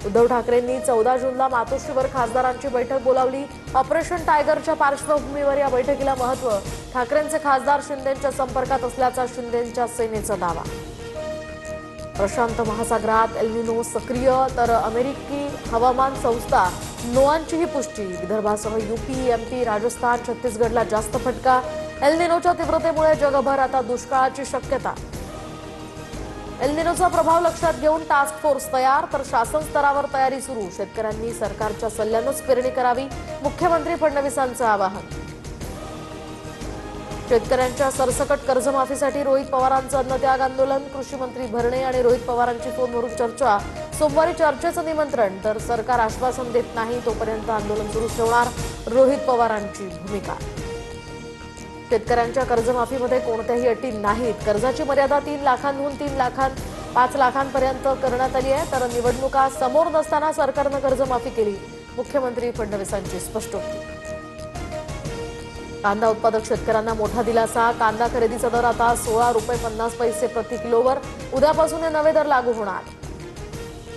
उद्धव ठाकरेंनी 14 जूनला मातोश्रीवर खासदारांची बैठक बोलावली। ऑपरेशन टायगरच्या पार्श्वभूमीवर या बैठकीला महत्त्व। ठाकरेंचे खासदार शिंदेंच्या संपर्कात असल्याचा शिंदेंच्या सेनेचा दावा। प्रशांत महासागरात एल निनो सक्रिय, तर अमेरिकी हवामान संस्था नोआंचीही पुष्टी। विदर्भासह यूपी, एमपी, राजस्थान, छत्तीसगडला जास्त फटका। एल निनोच्या तीव्रतेमुळे जगभर आता दुष्काळाची शक्यता। एल निनोचा प्रभाव लक्षात घेऊन टास्क फोर्स तयार, तर शासन स्तरावर तयारी सुरू। शेतकऱ्यांनी सरकारच्या सल्ल्यानेच पेरणी करावी, मुख्यमंत्री फडणवीसांचं आवाहन। शेतकऱ्यांच्या सरसकट कर्जमाफीसाठी रोहित पवारांचं अन्नत्याग आंदोलन। कृषी मंत्री भरणे आणि रोहित पवारांची फोनवरून चर्चा। सोमवारी चर्चेचं निमंत्रण, तर सरकार आश्वासन देत नाही तोपर्यंत आंदोलन सुरू ठेवणार, रोहित पवारांची भूमिका। शेतकऱ्यांच्या कर्जमाफीमध्ये कोणत्याही अटी नाहीत। कर्जाची मर्यादा 3 लाखांहून 5 लाखांपर्यंत करण्यात आली आहे, तर निवडणुका समोर नसताना सरकारनं कर्जमाफी केली, मुख्यमंत्री फडणवीसांची स्पष्टोक्ती। कांदा उत्पादक शेतकऱ्यांना मोठा दिलासा। कांदा खरेदीचा दर आता ₹16.50 प्रति किलोवर। उद्यापासून हे नवे दर लागू होणार।